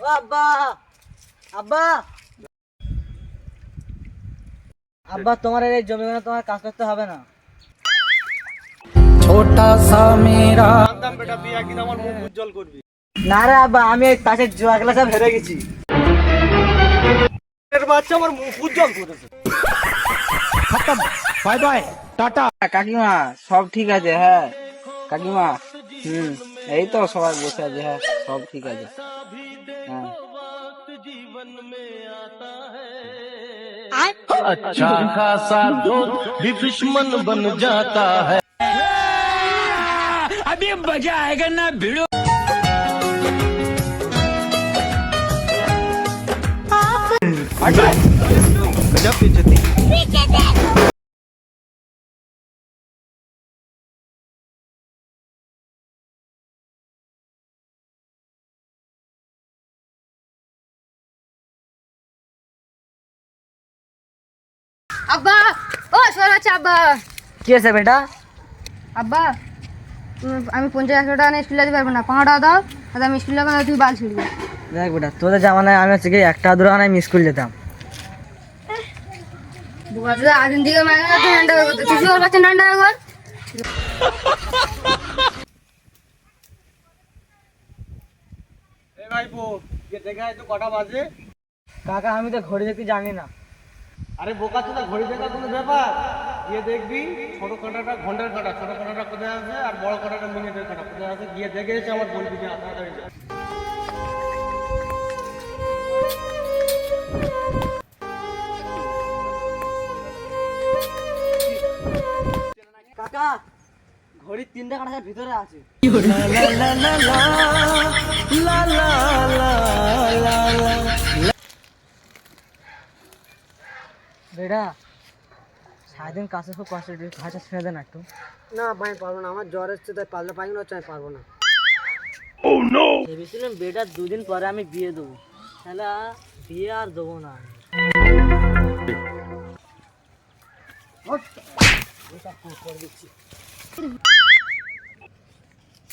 ও আব্বা, আব্বা, আব্বা, তোমার এই জমিগুলো তোমার কাজ করতে হবে না। छोटा सा मेरा জানতাম বেটা তুই একদিন আমার মুখ উজ্জ্বল করবি। না রে আব্বা, আমি এই তাসের জুয়া খেলা সব হেরে গেছি। এর বাচ্চা আমার মুখ উজ্জ্বল করেছে। खत्म बाय बाय टाटा। কাকিমা সব ঠিক আছে? হ্যাঁ কাকিমা, এই তো সবাই বসে আছে। হ্যাঁ সব ঠিক আছে। হ্যাঁ अच्छा खासा दोस्त भी दुश्मन बन जाता है। अभी मजा आएगा ना भिड़ो। गजब बेइज्जती। আব্বা, ও শোনো আচ্ছা আব্বা। কি আছে বেটা? আব্বা, আমি 50-100 টাকা নিয়ে স্কুলে যেতে পারবো না, 5 টাকা দাও, আর আমি স্কুলে গেলে তুই বাল ছিড়বি। দেখ বেটা, তোদের জামানায় আমি হচ্ছে কি একটা দুরানায় আমি স্কুল যেতাম। বুঝা আদিন দিকে মাইনে না তুই নান্ডা করতে, তুই ওর কাছে নান্ডা কর। এই ভাইপো, গিয়ে দেখে আয় তো কটা বাজে। কাকা, আমি তো ঘড়ি দেখতে জানি না। আরে বোকা চোদা, ঘড়ি দেখা কোনো ব্যাপার? গিয়ে দেখবি ছোট কাঁটাটা ঘন্টার কাঁটা, ছোট কাঁটাটা কোথায় আছে আর বড় কাঁটাটা মিনিটের কাঁটা কোথায় আছে। গিয়ে দেখে এসে আমার বলবি যে তাড়াতাড়ি যা। কাকা, ঘড়ির 3টা কাঁটা ভিতরে আছে। বেটা, সারাদিন কাছে খুব কষ্ট, ঘাসটা ছেড়ে দেন একটু। না ভাই, পারবো না, আমার জ্বর এসছে, তাই পারলে পারি না, চাই পারবো না। ভেবেছিলাম বেটার 2 দিন পরে আমি বিয়ে দেবো, তাহলে বিয়ে আর দেবো না।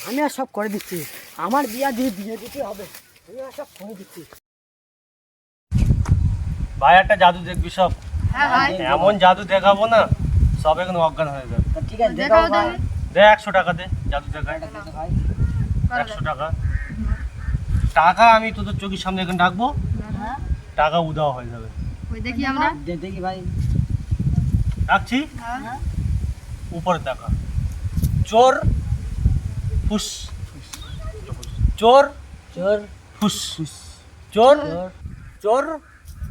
আমি আর সব করে দিচ্ছি, আমার বিয়ে দিয়ে বিয়ে দিতে হবে, আমি আর সব করে দিচ্ছি। ভাই একটা জাদু দেখবি সব, হ্যাঁ ভাই, এমন জাদু দেখাবো না সব এখন অজ্ঞান হয়ে যাবে। তা ঠিক আছে, দেখাও দেখাও ভাই। তুমি। দে 100 টাকা দে, জাদু দেখায়। ভাই, 100 টাকা। টাকা আমি তোদের চোখের সামনে এখন রাখবো, টাকা উধাও হয়ে যাবে। ওই দেখি আমরা। দেখি ভাই। রাখছি, হ্যাঁ। উপরে টাকা। চোর ফুস, চোর চোর ফুস, চোর চোর চোর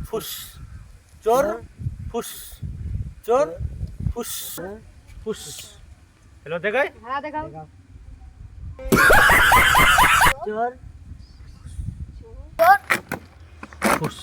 ফুস, চোর ফুস, চোর ফুস ফুস। হ্যালো দেখাই। হ্যাঁ দেখাও। চোর ফুস।